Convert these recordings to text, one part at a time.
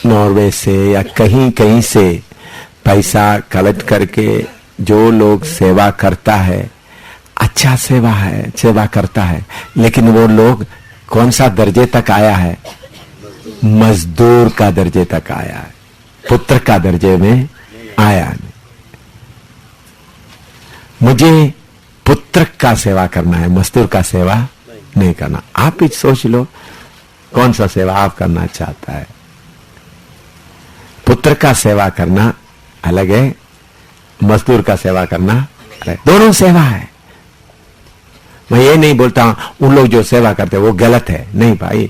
Norway से या कहीं कहीं से पैसा कलेक्ट करके जो लोग सेवा करता है, अच्छा सेवा है, सेवा करता है, लेकिन वो लोग कौन सा दर्जे तक आया है? मजदूर का दर्जे तक आया है, पुत्र का दर्जे में आया नहीं। मुझे पुत्र का सेवा करना है, मजदूर का सेवा नहीं करना। आप ही सोच लो कौन सा सेवा आप करना चाहता है। पुत्र का सेवा करना अलग है, मजदूर का सेवा करना अलग, दोनों सेवा है। मैं ये नहीं बोलता हूं उन लोग जो सेवा करते हैं वो गलत है, नहीं भाई,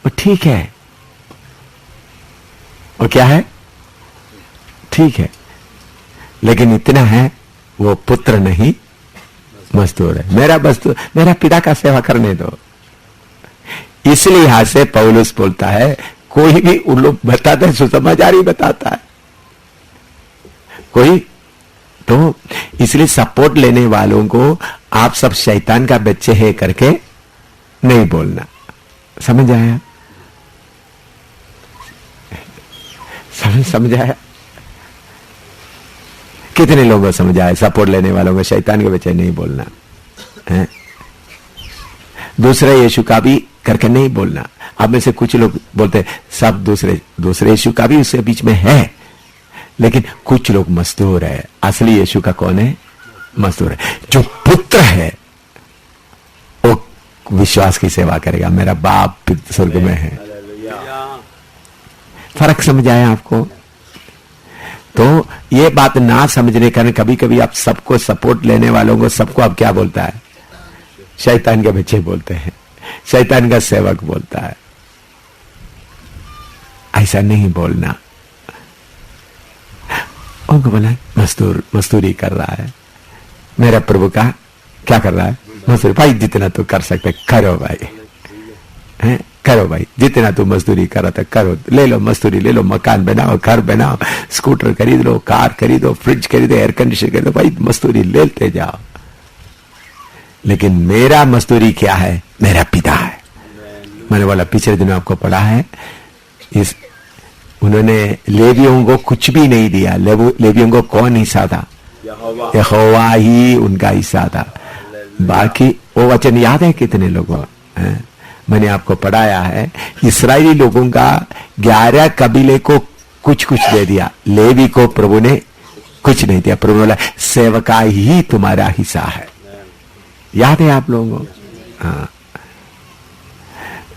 वो ठीक है। और क्या है? ठीक है, लेकिन इतना है वो पुत्र नहीं मजदूर है। मेरा पिता का सेवा करने दो। इसलिए यहां से पौलुस बोलता है, कोई भी उन लोग बताते हैं सुसमाचार ही बताता है कोई, तो इसलिए सपोर्ट लेने वालों को आप सब शैतान का बच्चे है करके नहीं बोलना। समझ आया? समझ आया? कितने लोगों को समझ आया? सपोर्ट लेने वालों को शैतान के बच्चे नहीं बोलना है, दूसरे यीशु का भी करके नहीं बोलना। अब में से कुछ लोग बोलते सब दूसरे यीशु का भी उसके बीच में है, लेकिन कुछ लोग मजदूर है। असली यीशु का कौन है? मजदूर है। जो पुत्र है वो विश्वास की सेवा करेगा, मेरा बाप स्वर्ग में है। फर्क समझ आया आपको? तो ये बात ना समझने के कारण कभी कभी आप सबको सपोर्ट लेने वालों को सबको आप क्या बोलता है? शैतान के बच्चे बोलते हैं, शैतान का सेवक बोलता है। ऐसा नहीं बोलना। उनको बोला मजदूरी कर रहा है, मेरा प्रभु का क्या कर रहा है? मजदूरी। भाई जितना तू कर सकते करो भाई, हैं? करो भाई, जितना तू मजदूरी कर रहा था करो, ले लो मजदूरी, ले लो, मकान बनाओ, घर बनाओ, स्कूटर खरीद लो, कार खरीदो, फ्रिज खरीदो, एयर कंडीशनर खरीदो, भाई मजदूरी लेते जाओ। लेकिन मेरा मजदूरी क्या है? मेरा पिता है। मैंने बोला पिछले दिनों आपको पढ़ा है, इस उन्होंने लेवियों को कुछ भी नहीं दिया। लेवियों को कौन हिस्सा था? यहोवा ही उनका हिस्सा था। बाकी वो वचन याद है कितने लोगों? मैंने आपको पढ़ाया है, इस्राएली लोगों का 11 कबीले को कुछ कुछ दे दिया, लेवी को प्रभु ने कुछ नहीं दिया। प्रभु बोला सेवका ही तुम्हारा हिस्सा है। याद है आप लोगों को? हाँ।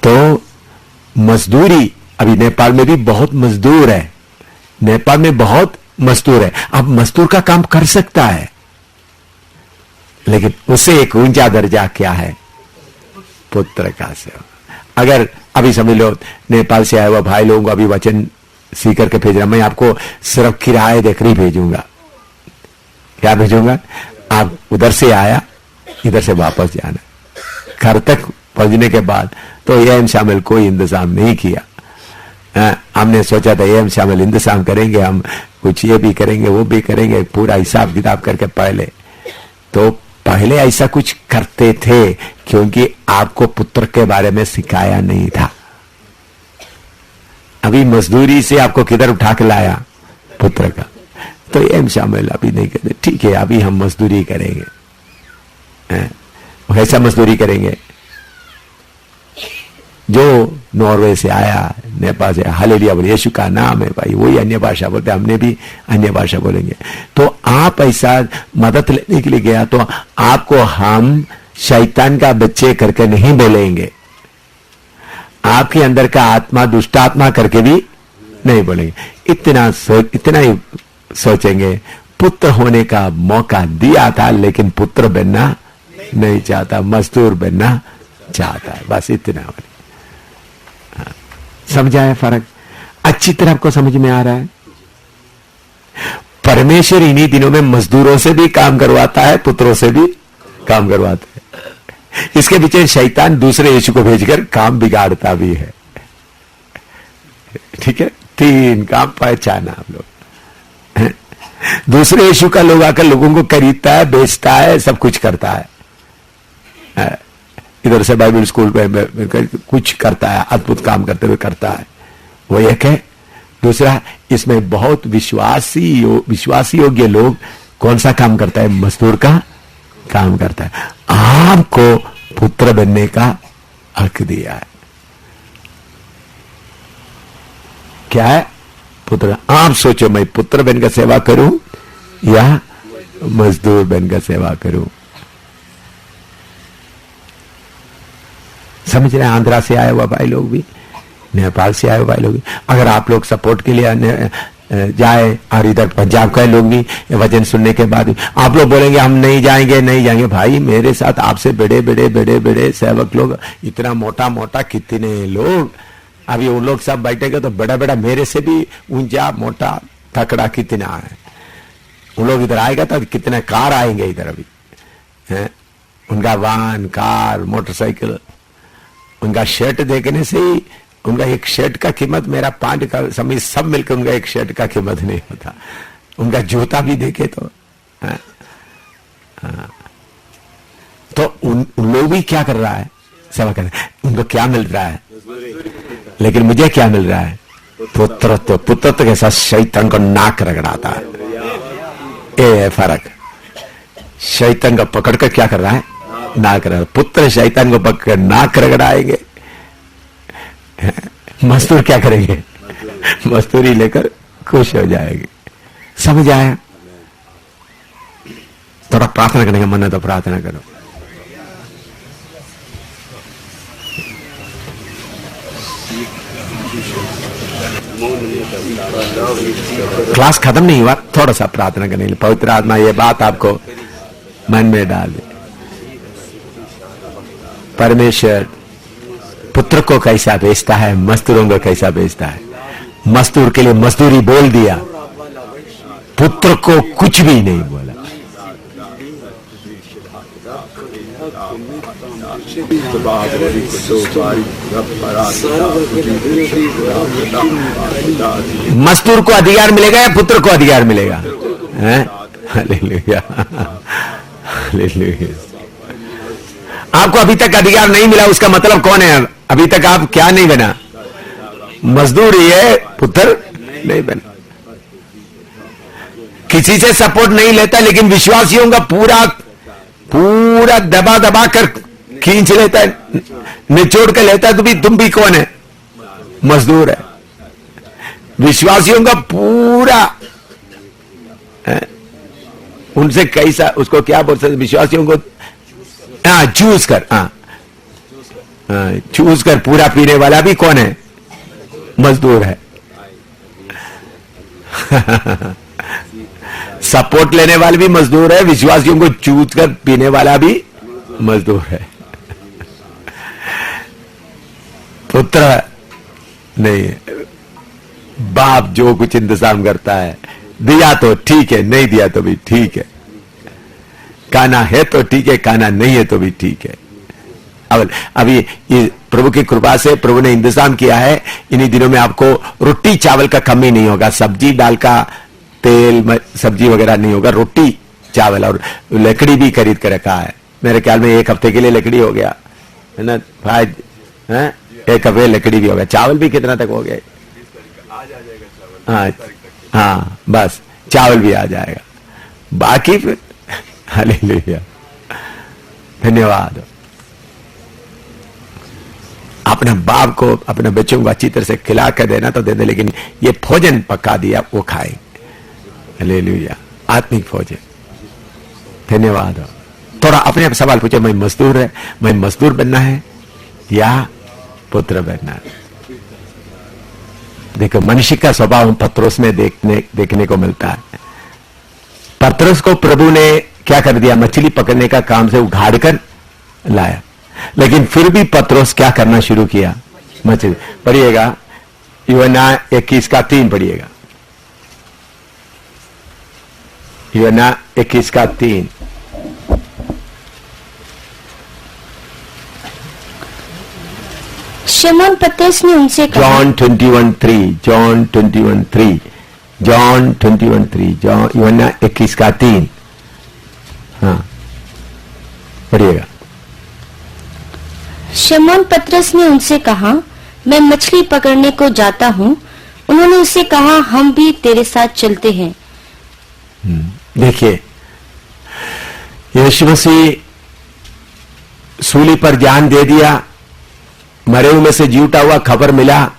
तो मजदूरी, अभी नेपाल में भी बहुत मजदूर है, नेपाल में बहुत मजदूर है। अब मजदूर का काम कर सकता है, लेकिन उससे एक ऊंचा दर्जा क्या है? पुत्र का सेवा। अगर अभी समझ लो नेपाल से आए हुआ भाई लोगों को अभी वचन सीख करके भेज रहा, मैं आपको सिर्फ किराए देकर ही भेजूंगा। क्या भेजूंगा? आप उधर से आया, इधर से वापस जाना। घर तक पहुंचने के बाद तो एम शामिल कोई इंतजाम नहीं किया। हमने सोचा था एम शामिल इंतजाम करेंगे, हम कुछ ये भी करेंगे वो भी करेंगे, पूरा हिसाब किताब करके पहले ऐसा कुछ करते थे क्योंकि आपको पुत्र के बारे में सिखाया नहीं था। अभी मजदूरी से आपको किधर उठा के लाया? पुत्र का। तो एम शामिल अभी नहीं करते, ठीक है अभी हम मजदूरी करेंगे। ऐसा मजदूरी करेंगे जो नॉर्वे से आया, नेपाल से, हालेलुया बोले, यीशु का नाम है भाई, वही अन्य भाषा बोलते, हमने भी अन्य भाषा बोलेंगे। तो आप ऐसा मदद लेने के लिए गया तो आपको हम शैतान का बच्चे करके नहीं बोलेंगे, आपके अंदर का आत्मा दुष्ट आत्मा करके भी नहीं बोलेंगे। इतना ही सोचेंगे पुत्र होने का मौका दिया था लेकिन पुत्र बनना नहीं चाहता, मजदूर बनना चाहता है, बस इतना। समझाया फर्क? अच्छी तरह आपको समझ में आ रहा है? परमेश्वर इन्हीं दिनों में मजदूरों से भी काम करवाता है, पुत्रों से भी काम करवाता है। इसके पीछे शैतान दूसरे यीशु को भेजकर काम बिगाड़ता भी है। ठीक है, 3 काम पहचाना हम लोग। दूसरे यीशु का लोग आकर लोगों को खरीदता है, बेचता है, सब कुछ करता है। इधर से बाइबल स्कूल पे कुछ करता है, अद्भुत काम करते हुए करता है, वो एक है। दूसरा, इसमें बहुत विश्वासी योग्य लोग कौन सा काम करता है? मजदूर का काम करता है। आपको पुत्र बनने का हक दिया है। क्या है? पुत्र। आप सोचो, मैं पुत्र बनकर सेवा करूं या मजदूर बनकर सेवा करूं? समझ रहे हैं? आंध्रा से आए हुआ भाई लोग भी, नेपाल से आए हुए भाई लोग भी, अगर आप लोग सपोर्ट के लिए जाए, और इधर पंजाब के लोग भी वचन सुनने के बाद आप लोग बोलेंगे हम नहीं जाएंगे, नहीं जाएंगे। भाई मेरे साथ आपसे बड़े बड़े बड़े बड़े सेवक लोग, इतना मोटा मोटा कितने लोग, अभी उन लोग सब बैठेंगे तो बड़ा बड़ा, मेरे से भी ऊंचा मोटा तकड़ा कितना है। उन लोग इधर आएगा तो कितने कार आएंगे इधर अभी है? उनका वाहन, कार, मोटरसाइकिल, उनका शर्ट देखने से ही, उनका एक शर्ट का कीमत मेरा 5 का समय सब मिलकर उनका एक शर्ट का कीमत नहीं होता। उनका जूता भी देखे तो तो उन लोग भी क्या कर रहा है? सेवा कर रहे हैं। उनको क्या मिल रहा है? लेकिन मुझे क्या मिल रहा है? पुत्रत्व। पुत्रत्व के साथ शैतान को नाक रगड़ाता है। ये है फर्क। शैतान को पकड़कर क्या कर रहा है? नाक रगड़। पुत्र शैतान को पकड़ नाक रगड़ाएंगे। मजदूर क्या करेंगे? मजदूरी लेकर खुश हो जाएंगे। समझ आया? थोड़ा प्रार्थना करने का मन है तो प्रार्थना करो। क्लास खत्म नहीं हुआ, थोड़ा सा प्रार्थना करने के लिए। पवित्र आत्मा ये बात आपको मन में डाल दे। परमेश्वर पुत्र को कैसा भेजता है, मजदूरों को कैसा भेजता है। मजदूर के लिए मजदूरी बोल दिया, पुत्र को कुछ भी नहीं बोला। मजदूर को अधिकार मिलेगा या पुत्र को अधिकार मिलेगा? Hallelujah, hallelujah. आपको अभी तक अधिकार नहीं मिला, उसका मतलब कौन है? अभी तक आप क्या नहीं बना? मजदूर ही है, पुत्र नहीं बना। किसी से सपोर्ट नहीं लेता, लेकिन विश्वासियों का पूरा पूरा दबा दबा कर खींच लेता है, निचोड़ कर लेता है। तो भी तुम भी कौन है? मजदूर है। विश्वासियों का पूरा है? उनसे कैसा, उसको क्या बोल सकते? विश्वासियों को चूज कर, चूज कर पूरा पीने वाला भी कौन है? मजदूर है। सपोर्ट लेने वाले भी मजदूर है, विश्वासियों को चूज कर पीने वाला भी मजदूर है। पुत्र नहीं, बाप जो कुछ इंतजाम करता है, दिया तो ठीक है, नहीं दिया तो भी ठीक है। खाना है तो ठीक है, खाना नहीं है तो भी ठीक है। अभी ये प्रभु की कृपा से प्रभु ने इंतजाम किया है। इन्हीं दिनों में आपको रोटी चावल का कमी नहीं होगा, सब्जी दाल का, तेल सब्जी वगैरह नहीं होगा, रोटी चावल। और लकड़ी भी खरीद कर रखा है। मेरे ख्याल में 1 हफ्ते के लिए लकड़ी हो गया है ना भाई? 1 हफ्ते लकड़ी भी हो गया। चावल भी कितना तक हो गया? हाँ, बस चावल भी आ जाएगा। बाकी फिर हालेलुया, धन्यवाद। अपने बाप को, अपने बच्चों को अच्छी तरह से खिला कर देना तो दे दे, लेकिन ये भोजन पका दिया वो खाए। हालेलुया, आत्मिक भोजन। धन्यवाद। थोड़ा अपने आप सवाल पूछे, मैं मजदूर है, मैं मजदूर बनना है या पुत्र बनना है? देखो, मनुष्य का स्वभाव पत्रोस में देखने को मिलता है। पत्रोस को प्रभु ने क्या कर दिया? मछली पकड़ने का काम से उघाड़ कर लाया, लेकिन फिर भी पत्रोस क्या करना शुरू किया? मछली। पढ़िएगा यूहन्ना 21:3 पढ़िएगा। यूहन्ना 21:3। शिमोन पतरस ने उनसे कहा, जॉन 21:3, जॉन 21:3, जॉन 21:3, यूहन्ना 21:3। हाँ, पढ़िएगा। शिमोन पतरस ने उनसे कहा, मैं मछली पकड़ने को जाता हूँ। उन्होंने उससे कहा, हम भी तेरे साथ चलते हैं। देखिए, यीशु मसीह सूली पर जान दे दिया, मरे हुए में से जी उठा हुआ खबर मिला।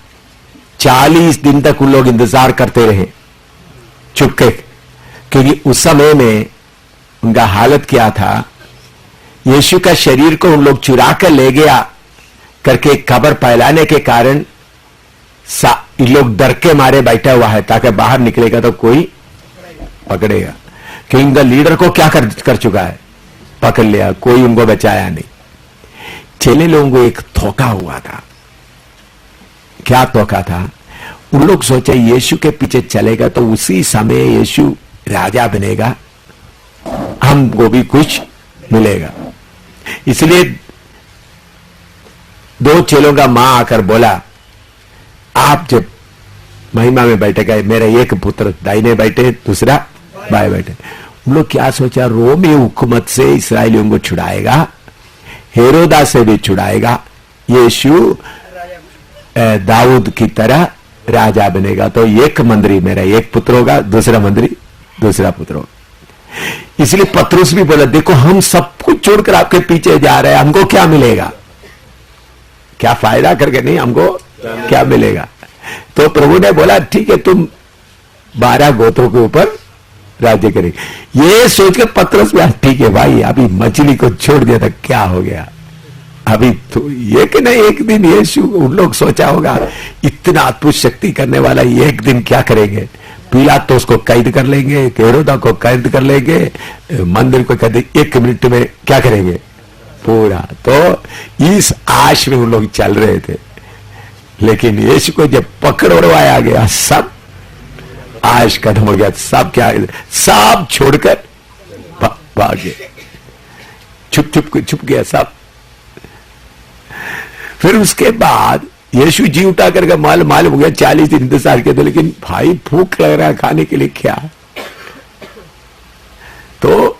40 दिन तक उन लोग इंतजार करते रहे चुपके, क्योंकि उस समय में उनका हालत क्या था, यीशु का शरीर को उन लोग चुरा कर ले गया करके खबर फैलाने के कारण इन लोग डर के मारे बैठा हुआ है, ताकि बाहर निकलेगा तो कोई पकड़ेगा। क्योंकि उनका लीडर को क्या कर चुका है, पकड़ लिया, कोई उनको बचाया नहीं। चेले लोगों को एक धोखा हुआ था। क्या धोखा था? उन लोग सोचे यीशु के पीछे चलेगा तो उसी समय यीशु राजा बनेगा, हमको भी कुछ मिलेगा। इसलिए 2 चेलों का मां आकर बोला, आप जब महिमा में बैठेगा, मेरा एक पुत्र दाहिने बैठे, दूसरा बाएं बैठे। उन लोग क्या सोचा, रोमी हुकूमत से इस्राएलियों को छुड़ाएगा, हेरोदा से भी छुड़ाएगा, यीशु दाऊद की तरह राजा बनेगा। तो एक मंत्री मेरा एक पुत्र होगा, दूसरा मंत्री दूसरा पुत्र होगा। इसलिए पतरस भी बोला, देखो हम सब कुछ छोड़कर आपके पीछे जा रहे हैं, हमको क्या मिलेगा? क्या फायदा करके नहीं, हमको क्या मिलेगा? तो प्रभु ने बोला, ठीक है, तुम 12 गोत्रों के ऊपर राज्य करेंगे। ये सोच के पतरस भी, ठीक है भाई, अभी मछली को छोड़ दिया था, क्या हो गया? अभी तो एक न एक दिन यीशु, उन लोग सोचा होगा इतना अद्भुत शक्ति करने वाला एक दिन क्या करेंगे? पिलातुस तो उसको कैद कर लेंगे, हेरोदा को कैद कर लेंगे, मंदिर को कैद, 1 मिनट में क्या करेंगे पूरा। तो इस आश में उन लोग चल रहे थे, लेकिन यीशु को जब पकड़वाया गया, सब आश खत्म हो गया। सब क्या, सब छोड़कर भागे, छुप गया सब। फिर उसके बाद यीशु जी उठा करके मालूम हो गया 40 दिन इंतजार किया, तो लेकिन भाई भूख लग रहा है खाने के लिए, क्या? तो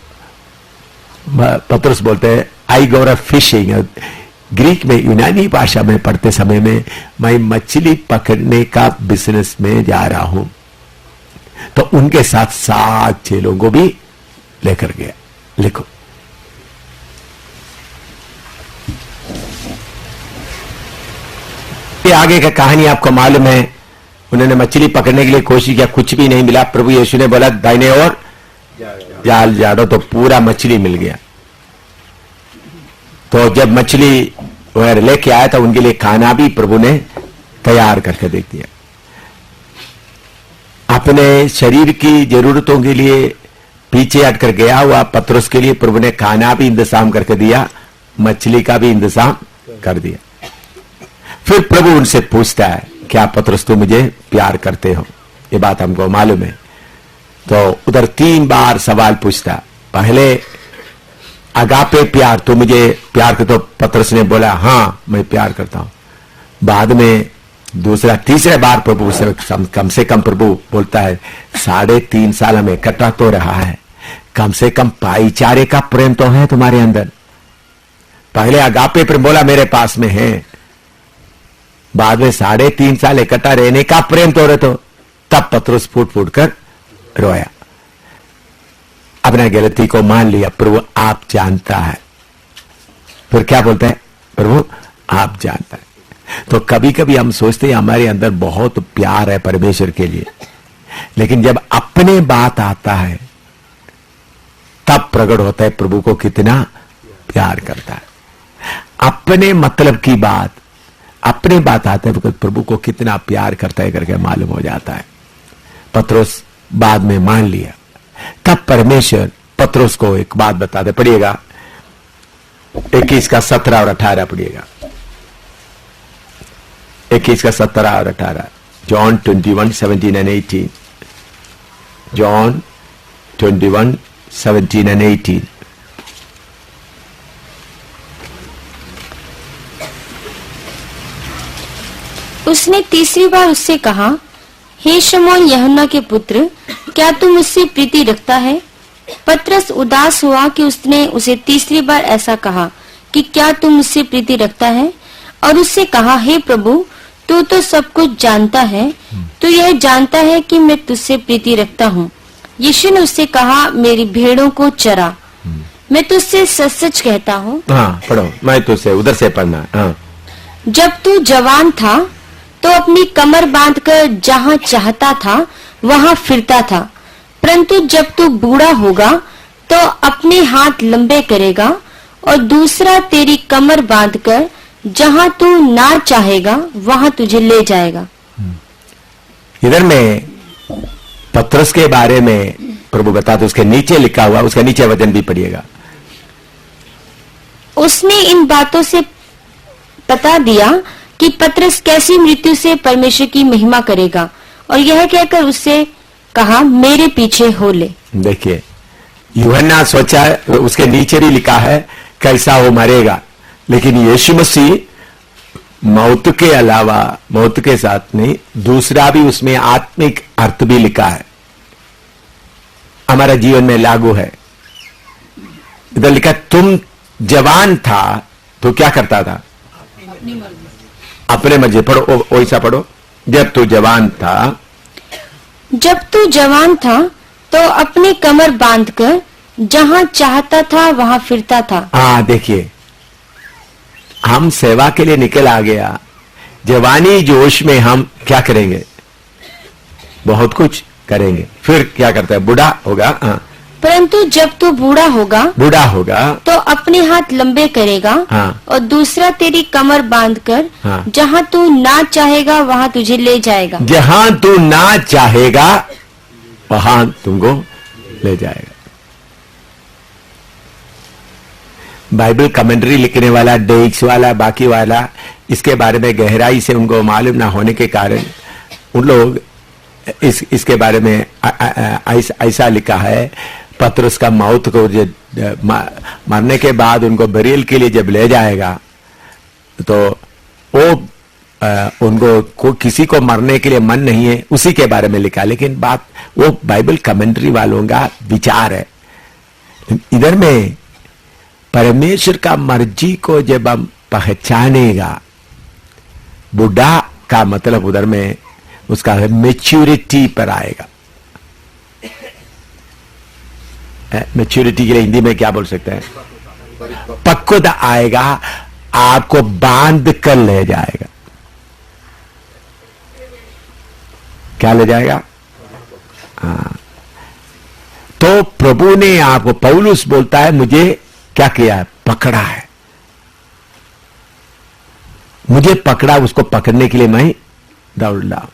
पतरस बोलते हैं, आई गो फिशिंग। ग्रीक में, यूनानी भाषा में पढ़ते समय में, मैं मछली पकड़ने का बिजनेस में जा रहा हूं। तो उनके साथ 7 चेलों को भी लेकर गया। लिखो, आगे का कहानी आपको मालूम है। उन्होंने मछली पकड़ने के लिए कोशिश किया, कुछ भी नहीं मिला। प्रभु यीशु ने बोला, दाहिने ओर जाल झाड़ो, तो पूरा मछली मिल गया। तो जब मछली वगैरह लेके आया था, उनके लिए खाना भी प्रभु ने तैयार करके दे दिया। अपने शरीर की जरूरतों के लिए पीछे हटकर गया हुआ पतरस के लिए प्रभु ने खाना भी इंतजाम करके दिया, मछली का भी इंतजाम कर दिया। फिर प्रभु उनसे पूछता है, क्या पतरस तुम मुझे प्यार करते हो? ये बात हमको मालूम है। तो उधर 3 बार सवाल पूछता। पहले अगापे प्यार, तू मुझे प्यार करते हो? पतरस ने बोला, हाँ मैं प्यार करता हूं। बाद में तीसरे बार प्रभु से कम से कम प्रभु बोलता है, 3.5 साल हमें इकट्ठा तो रहा है, कम से कम भाईचारे का प्रेम तो है तुम्हारे अंदर। पहले अगापे प्रेम बोला मेरे पास में है, बाद में 3.5 साल इकट्ठा रहने का प्रेम तो रहे। तो तब पतरस फूट कर रोया, अपना गलती को मान लिया। प्रभु आप जानता है। फिर क्या बोलते हैं? प्रभु आप जानता है। तो कभी कभी हम सोचते हैं हमारे अंदर बहुत प्यार है परमेश्वर के लिए, लेकिन जब अपने बात आता है तब प्रकट होता है प्रभु को कितना प्यार करता है। अपने मतलब की बात, अपने बात आते हैं प्रभु को कितना प्यार करता है करके मालूम हो जाता है। पतरस बाद में मान लिया। तब परमेश्वर पतरस को एक बात बताते, पढ़िएगा 21 का 17 और 18 पढ़िएगा। 21 का 17 और 18, जॉन 21, 17 and 18, जॉन 21, 17 and 18। उसने तीसरी बार उससे कहा, हे शमौन यूहन्ना के पुत्र, क्या तू मुझसे प्रीति रखता है? पतरस उदास हुआ कि उसने उसे तीसरी बार ऐसा कहा कि क्या तू मुझसे प्रीति रखता है, और उससे कहा, हे प्रभु, तू तो सब कुछ जानता है, तू यह जानता है कि मैं तुझसे प्रीति रखता हूँ। यीशु ने उससे कहा, मेरी भेड़ों को चरा। मैं तुझसे सच सच कहता हूँ। हाँ पढ़ो, मैं तुझसे उधर से पढ़ना। हाँ, जब तू जवान था तो अपनी कमर बांधकर जहाँ चाहता था वहाँ फिरता था, परंतु जब तू बूढ़ा होगा तो अपने हाथ लंबे करेगा और दूसरा तेरी कमर बांधकर जहाँ तू ना चाहेगा वहाँ तुझे ले जाएगा। इधर में पत्रस के बारे में प्रभु बताते, उसके नीचे लिखा हुआ, उसके नीचे वचन भी पढ़िएगा। उसने इन बातों से बता दिया कि पत्रस कैसी मृत्यु से परमेश्वर की महिमा करेगा, और यह कहकर उससे कहा, मेरे पीछे हो ले। देखिए, यूहन्ना सोचा, उसके नीचे भी लिखा है कैसा वो मरेगा, लेकिन यीशु मसीह मौत के अलावा, मौत के साथ नहीं, दूसरा भी उसमें आत्मिक अर्थ भी लिखा है, हमारा जीवन में लागू है। इधर लिखा, तुम जवान था तो क्या करता था? अपने मर्जी। पढ़ो, वैसा पढ़ो। जब तू जवान था, जब तू जवान था तो अपनी कमर बांधकर जहां चाहता था वहां फिरता था। हाँ, देखिए, हम सेवा के लिए निकल आ गया, जवानी जोश में हम क्या करेंगे? बहुत कुछ करेंगे, फिर क्या करता है? बूढ़ा होगा। हाँ, परंतु जब तू बूढ़ा होगा तो अपने हाथ लंबे करेगा। हाँ, और दूसरा तेरी कमर बांधकर हाँ, जहाँ तू ना चाहेगा वहाँ तुझे ले जाएगा। जहाँ तू ना चाहेगा वहाँ तुमको ले जाएगा। बाइबल कमेंट्री लिखने वाला, डेक्स वाला, बाकी वाला, इसके बारे में गहराई से उनको मालूम ना होने के कारण उन लोग इसके बारे में ऐसा लिखा है, पत्रस का मौत को मरने के बाद उनको बरियल के लिए जब ले जाएगा तो वो उनको किसी को मरने के लिए मन नहीं है, उसी के बारे में लिखा। लेकिन बात वो बाइबल कमेंट्री वालों का विचार है। इधर में परमेश्वर का मर्जी को जब हम पहचानेगा, बुढ़ा का मतलब उधर में उसका मैच्योरिटी पर आएगा। मैच्योरिटी के लिए हिंदी में क्या बोल सकते हैं? पक्वता आएगा, आपको बांध कर ले जाएगा। क्या ले जाएगा? हाँ, तो प्रभु ने आपको, पौलुस बोलता है, मुझे क्या किया है? पकड़ा है, मुझे पकड़ा, उसको पकड़ने के लिए मैं दौड़ रहा।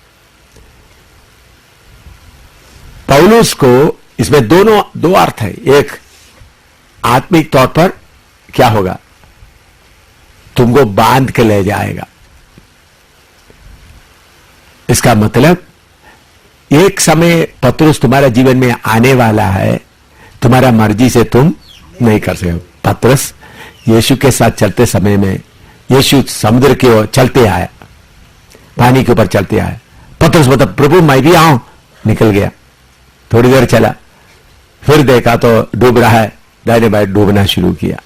पौलुस को इसमें दो अर्थ है। एक, आत्मिक तौर पर क्या होगा? तुमको बांध के ले जाएगा। इसका मतलब एक समय पतरस तुम्हारा जीवन में आने वाला है, तुम्हारा मर्जी से तुम नहीं कर सकते। पतरस यीशु के साथ चलते समय में, यीशु समुद्र की ओर चलते आया, पानी के ऊपर चलते आया। पतरस बोलता, प्रभु मैं भी आऊं। निकल गया, थोड़ी देर चला, फिर देखा तो डूब रहा है, दाहिने बाएं डूबना शुरू किया।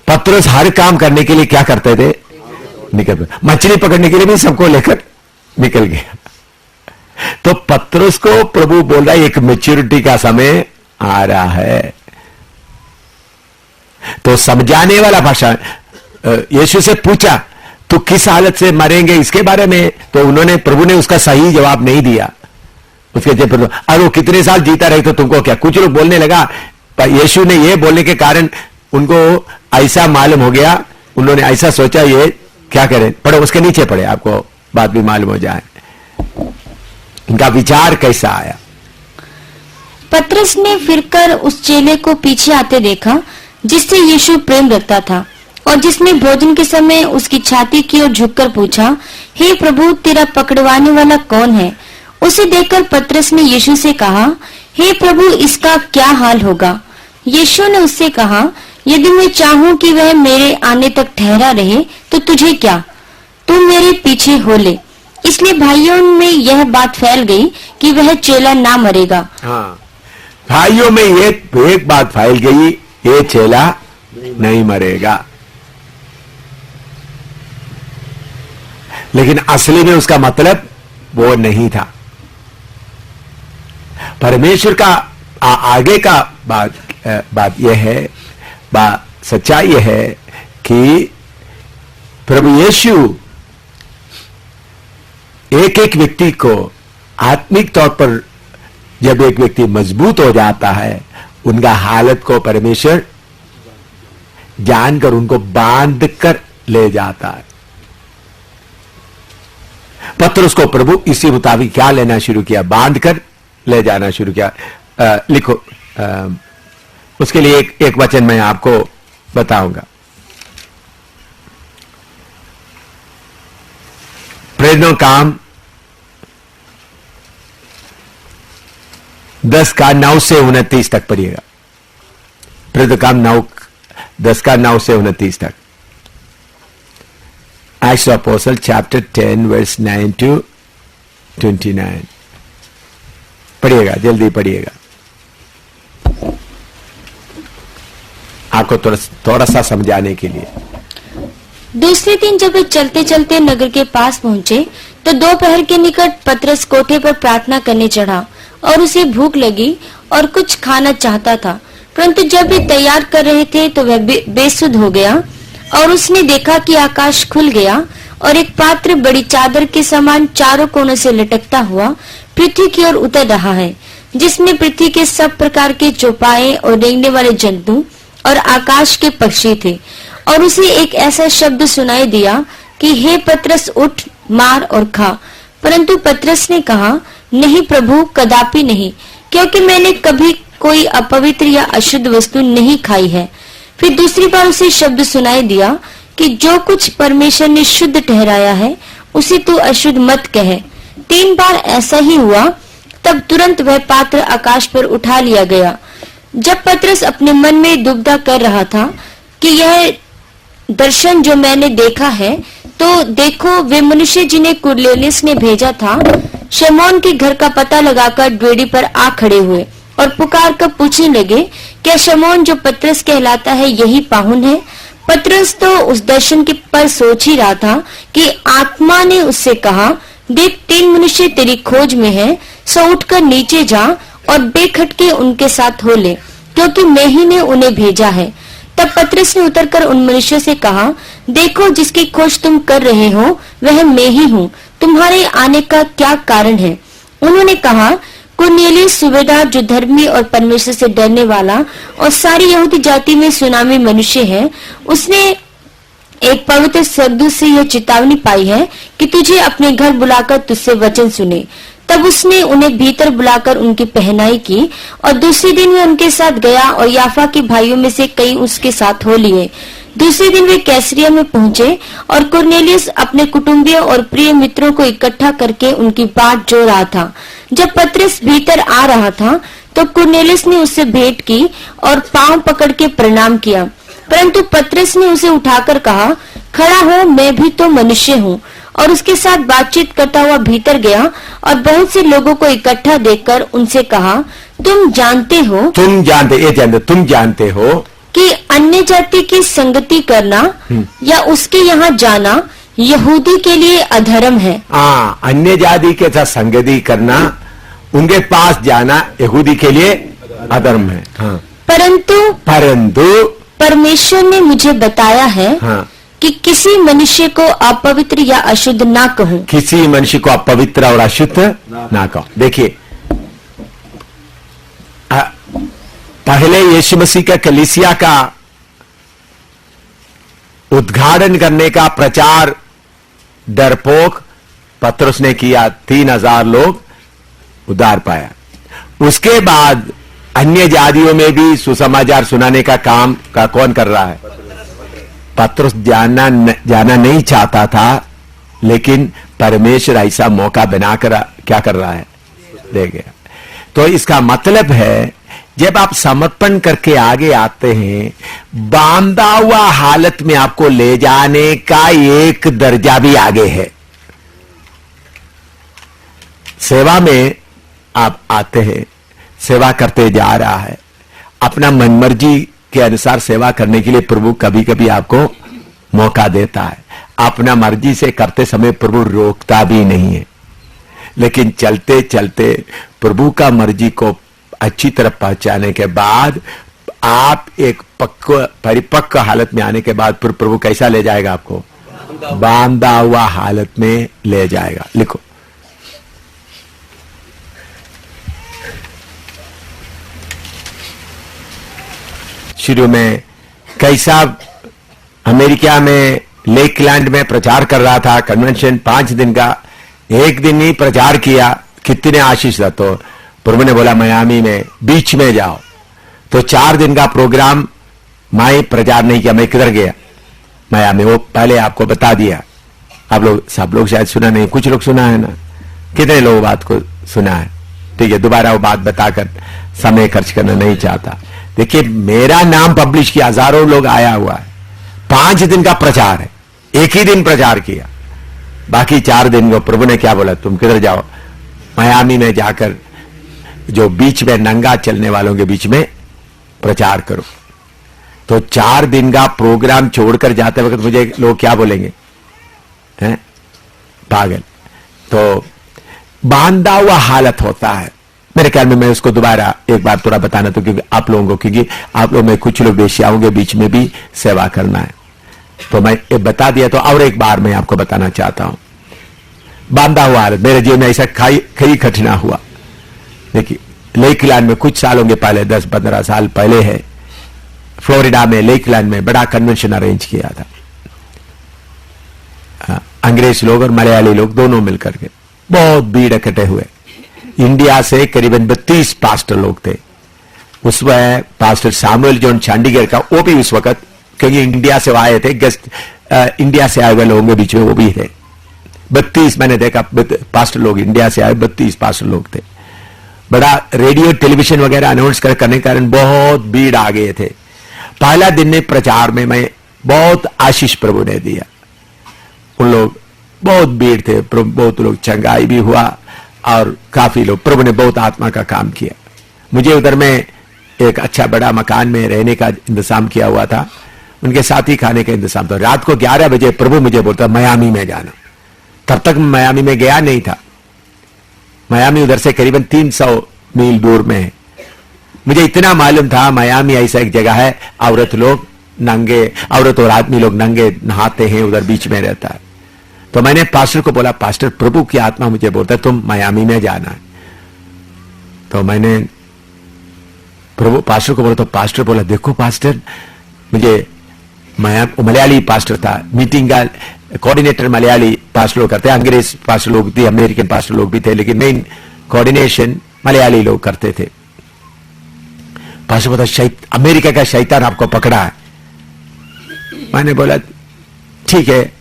पतरस हर काम करने के लिए क्या करते थे? निकल, मछली पकड़ने के लिए भी सबको लेकर निकल गया। तो पतरस को प्रभु बोल रहा है, एक मैच्योरिटी का समय आ रहा है। तो समझाने वाला भाषा, यीशु से पूछा तो किस हालत से मरेंगे इसके बारे में, तो उन्होंने, प्रभु ने उसका सही जवाब नहीं दिया। उसके जब अरे वो कितने साल जीता रहे तो तुमको क्या? कुछ लोग बोलने लगा, पर यीशु ने ये बोलने के कारण उनको ऐसा मालूम हो गया, उन्होंने ऐसा सोचा ये क्या करें। पढ़ो, उसके नीचे पढ़े, आपको बात भी मालूम हो जाए इनका विचार कैसा आया। पतरस ने फिरकर उस चेले को पीछे आते देखा जिससे यीशु प्रेम रखता था, और जिसने भोजन के समय उसकी छाती की ओर झुककर पूछा, हे प्रभु, तेरा पकड़वाने वाला कौन है? उसे देखकर पतरस ने यीशु से कहा, हे प्रभु, इसका क्या हाल होगा? यीशु ने उससे कहा, यदि मैं चाहूं कि वह मेरे आने तक ठहरा रहे तो तुझे क्या, तू मेरे पीछे हो ले। इसलिए भाइयों में यह बात फैल गई कि वह चेला ना मरेगा। हाँ, भाइयों में ये एक बात फैल गई, ये चेला नहीं मरेगा। लेकिन असली में उसका मतलब वो नहीं था। परमेश्वर का आगे का बात यह है, सच्चाई यह है कि प्रभु यीशु एक एक व्यक्ति को आत्मिक तौर पर, जब एक व्यक्ति मजबूत हो जाता है, उनका हालत को परमेश्वर जानकर उनको बांध कर ले जाता है। पत्रुस को प्रभु इसी मुताबिक क्या लेना शुरू किया, बांध कर ले जाना शुरू किया। लिखो, उसके लिए एक वचन मैं आपको बताऊंगा। प्रेरणा काम 10:9 से 29 तक पढ़िएगा। प्रेरणा काम 10:9 से 29 तक। Acts of Apostles chapter 10 verse 9 to 29 पढ़िएगा, जल्दी पढ़िएगा, आपको थोड़ा सा समझाने के लिए। दूसरे दिन जब वे चलते चलते नगर के पास पहुँचे तो दोपहर के निकट पतरस कोठे पर प्रार्थना करने चढ़ा और उसे भूख लगी और कुछ खाना चाहता था, परंतु जब वे तैयार कर रहे थे तो वह बेसुध हो गया और उसने देखा कि आकाश खुल गया और एक पात्र बड़ी चादर के समान चारों कोनों से लटकता हुआ पृथ्वी की ओर उतर रहा है, जिसमें पृथ्वी के सब प्रकार के चौपाए और रेंगने वाले जंतु और आकाश के पक्षी थे। और उसे एक ऐसा शब्द सुनाई दिया कि हे पतरस, उठ, मार और खा। परंतु पतरस ने कहा, नहीं प्रभु, कदापि नहीं, क्योंकि मैंने कभी कोई अपवित्र या अशुद्ध वस्तु नहीं खाई है। फिर दूसरी बार उसे शब्द सुनाई दिया कि जो कुछ परमेश्वर ने शुद्ध ठहराया है उसे तू अशुद्ध मत कहे। 3 बार ऐसा ही हुआ, तब तुरंत वह पात्र आकाश पर उठा लिया गया। जब पतरस अपने मन में दुविधा कर रहा था कि यह दर्शन जो मैंने देखा है, तो देखो वे मनुष्य जिन्हें कुरनेलियुस ने भेजा था शमौन के घर का पता लगाकर बेड़ी पर आ खड़े हुए और पुकार कर पूछने लगे, क्या शमौन जो पतरस कहलाता है यही पाहुन है? पतरस तो उस दर्शन के पर सोच ही रहा था कि आत्मा ने उससे कहा, देख 3 मनुष्य तेरी खोज में हैं, सो उठकर नीचे जा और बेखटके उनके साथ हो ले, क्योंकि मैं ही ने उन्हें भेजा है। तब पतरस ने उतरकर उन मनुष्यों से कहा, देखो जिसकी खोज तुम कर रहे हो वह मैं ही हूँ, तुम्हारे आने का क्या कारण है? उन्होंने कहा, कुरनेलियुस सूबेदार जो धर्मी और परमेश्वर से डरने वाला और सारी यहूदी जाति में सुनामी मनुष्य है, उसने एक पवित्र स्वर्गदूत से यह चेतावनी पाई है कि तुझे अपने घर बुलाकर तुझसे वचन सुने। तब उसने उन्हें भीतर बुलाकर उनकी पहनाई की और दूसरे दिन वे उनके साथ गया और याफा के भाइयों में से कई उसके साथ हो लिए। दूसरे दिन वे कैसरिया में पहुंचे और कुरनेलियुस अपने कुटुंबियों और प्रिय मित्रों को इकट्ठा करके उनकी बात जो रहा था। जब पतरस भीतर आ रहा था तो कुरनेलियुस ने उससे भेंट की और पांव पकड़ के प्रणाम किया, परंतु पतरस ने उसे उठाकर कहा, खड़ा हो, मैं भी तो मनुष्य हूँ। और उसके साथ बातचीत करता हुआ भीतर गया और बहुत से लोगों को इकट्ठा देखकर उनसे कहा, तुम जानते हो कि अन्य जाति की संगति करना या उसके यहाँ जाना यहूदी के लिए अधर्म है। अन्य जाति के साथ संगति करना, उनके पास जाना यहूदी के लिए अधर्म है। परंतु परमेश्वर ने मुझे बताया है कि किसी मनुष्य को अपवित्र या अशुद्ध ना कहूं। किसी मनुष्य को अपवित्र और अशुद्ध ना कहो। देखिए, पहले यीशु मसीह का कलीसिया का उद्घाटन करने का प्रचार डरपोक पतरस ने किया, 3000 लोग उद्धार पाया। उसके बाद अन्य जातियों में भी सुसमाचार सुनाने का काम का कौन कर रहा है? पतरस जाना नहीं चाहता था, लेकिन परमेश्वर ऐसा मौका बनाकर क्या कर रहा है, दे गया। तो इसका मतलब है, जब आप समर्पण करके आगे आते हैं, बांधा हुआ हालत में आपको ले जाने का एक दर्जा भी आगे है। सेवा में आप आते हैं, सेवा करते जा रहा है, अपना मनमर्जी के अनुसार सेवा करने के लिए प्रभु कभी कभी आपको मौका देता है। अपना मर्जी से करते समय प्रभु रोकता भी नहीं है, लेकिन चलते चलते प्रभु का मर्जी को अच्छी तरह पहचाने के बाद आप एक परिपक्व हालत में आने के बाद फिर प्रभु कैसा ले जाएगा आपको? बांधा हुआ हालत में ले जाएगा। लिखो, शुरू में कैसा अमेरिका में लेकलैंड में प्रचार कर रहा था, कन्वेंशन 5 दिन का, एक दिन ही प्रचार किया, कितने आशीष था। तो प्रभु ने बोला मियामी में बीच में जाओ, तो 4 दिन का प्रोग्राम मैं प्रचार नहीं किया। मैं किधर गया? मियामी। वो पहले आपको बता दिया, आप लोग सब लोग शायद सुना नहीं, कुछ लोग सुना है ना, कितने लोग बात को सुना है? ठीक है, दोबारा वो बात बताकर समय खर्च करना नहीं चाहता। देखिए, मेरा नाम पब्लिश किया, हजारों लोग आया हुआ है, 5 दिन का प्रचार है, एक ही दिन प्रचार किया, बाकी 4 दिन को प्रभु ने क्या बोला? तुम किधर जाओ? मियामी में जाकर जो बीच में नंगा चलने वालों के बीच में प्रचार करो। तो 4 दिन का प्रोग्राम छोड़कर जाते वक्त मुझे लोग क्या बोलेंगे? हैं? पागल। तो बांधा हुआ हालत होता है। मेरे ख्याल में मैं उसको दोबारा एक बार थोड़ा बताना, तो क्योंकि आप लोगों को, क्योंकि आप लोग में कुछ लोग वेश्याओं के बीच में भी सेवा करना है, तो मैं ये बता दिया। तो और एक बार मैं आपको बताना चाहता हूं, बांधा हुआ हालत। मेरे जीवन में ऐसा कई घटना हुआ। देखिए, लेकलैंड में कुछ सालों के पहले, 10-15 साल पहले है, फ्लोरिडा में लेकलैंड में बड़ा कन्वेंशन अरेंज किया था। अंग्रेज लोग और मलयाली लोग दोनों मिलकर के बहुत भीड़ इकट्ठे हुए। इंडिया से करीबन 32 पास्टर लोग थे। उसमें पास्टर सामुएल जॉन चंडीगढ़ का, वो भी उस वक्त, क्योंकि इंडिया से आए थे गेस्ट, इंडिया से आए हुए लोगों के बीच में वो भी थे। 32 मैंने देखा पास्टर लोग इंडिया से आए, 32 पास्टर लोग थे। बड़ा रेडियो टेलीविजन वगैरह अनाउंस करने के कारण बहुत भीड़ आ गए थे। पहला दिन ने प्रचार में मैं बहुत आशीष प्रभु ने दिया। उन लोग बहुत भीड़ थे, बहुत लोग चंगाई भी हुआ और काफी लोग, प्रभु ने बहुत आत्मा का काम किया। मुझे उधर में एक अच्छा बड़ा मकान में रहने का इंतजाम किया हुआ था, उनके साथ ही खाने का इंतजाम था। रात को 11 बजे प्रभु मुझे बोलता मियामी में जाना। तब तक मैं मियामी में गया नहीं था। मियामी उधर से करीबन 300 मील दूर में है। मुझे इतना मालूम था मियामी ऐसा एक जगह है, औरत लोग नंगे, औरत और आदमी लोग नंगे नहाते हैं, उधर बीच में रहता है। तो मैंने पास्टर को बोला, पास्टर प्रभु की आत्मा मुझे बोलता है तुम मियामी में जाना है। तो मैंने प्रभु पास्टर को बोला, तो पास्टर बोला देखो पास्टर, मुझे मलयाली पास्टर था, मीटिंग का कोऑर्डिनेटर मलयाली पास्टर लोग करते हैं, अंग्रेज पास्टर लोग भी, अमेरिकन पास्टर लोग भी थे, लेकिन मेन कोऑर्डिनेशन मलयाली लोग करते थे। पास्टर बोला अमेरिका का शैतान आपको पकड़ा है। मैंने बोला ठीक है,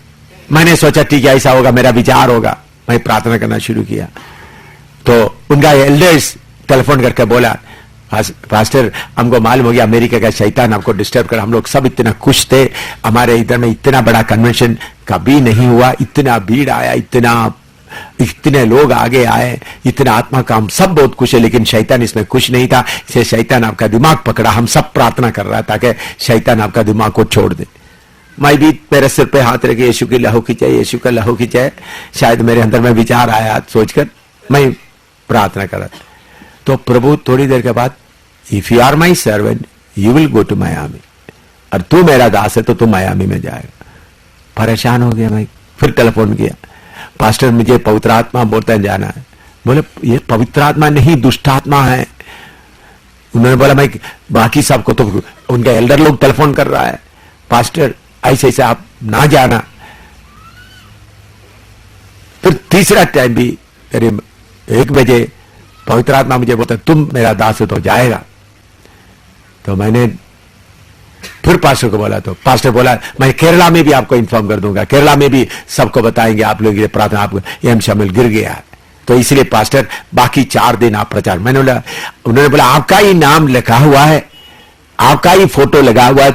मैंने सोचा ठीक है ऐसा होगा, मेरा विचार होगा। मैं प्रार्थना करना शुरू किया तो उनका एल्डर्स टेलीफोन करके बोला, पास्टर हमको मालूम हो गया अमेरिका का शैतान आपको डिस्टर्ब कर। हम लोग सब इतना खुश थे, हमारे इधर में इतना बड़ा कन्वेंशन कभी नहीं हुआ, इतना भीड़ आया, इतने लोग आगे आए, इतना आत्मा का, हम सब बहुत खुश है, लेकिन शैतान इसमें खुश नहीं था। इसे शैतान आपका दिमाग पकड़ा। हम सब प्रार्थना कर रहा था कि शैतान आपका दिमाग को छोड़ दे। मैं भी मेरे सिर पे हाथ रखे यीशु की लहू खिंचाए, यीशु का लहू खिंचाए। शायद मेरे अंदर में विचार आया, सोचकर मैं प्रार्थना कर रहा था। तो प्रभु थोड़ी देर के बाद, if you are my servant you will go to Miami, और तू मेरा दास है तो तू मियामी में जाएगा। परेशान हो गया मैं, फिर टेलीफोन किया, पास्टर मुझे पवित्र आत्मा बोलता है जाना है। बोले ये पवित्र आत्मा नहीं, दुष्ट आत्मा है। उन्होंने बोला मैं बाकी सबको, तो उनका एल्डर लोग टेलीफोन कर रहा है, पास्टर ऐसे ऐसे आप ना जाना। फिर तीसरा टाइम भी करीब 1 बजे पवित्र आत्मा मुझे बोलता तुम मेरा दास हो तो जाएगा। तो मैंने फिर पास्टर को बोला, तो पास्टर बोला मैं केरला में भी आपको इन्फॉर्म कर दूंगा, केरला में भी सबको बताएंगे आप लोग ये प्रार्थना, आपको एम शामिल गिर गया है। तो इसलिए पास्टर बाकी 4 दिन आप प्रचार। मैंने बोला, उन्होंने बोला आपका ही नाम लिखा हुआ है, आपका ही फोटो लगा हुआ है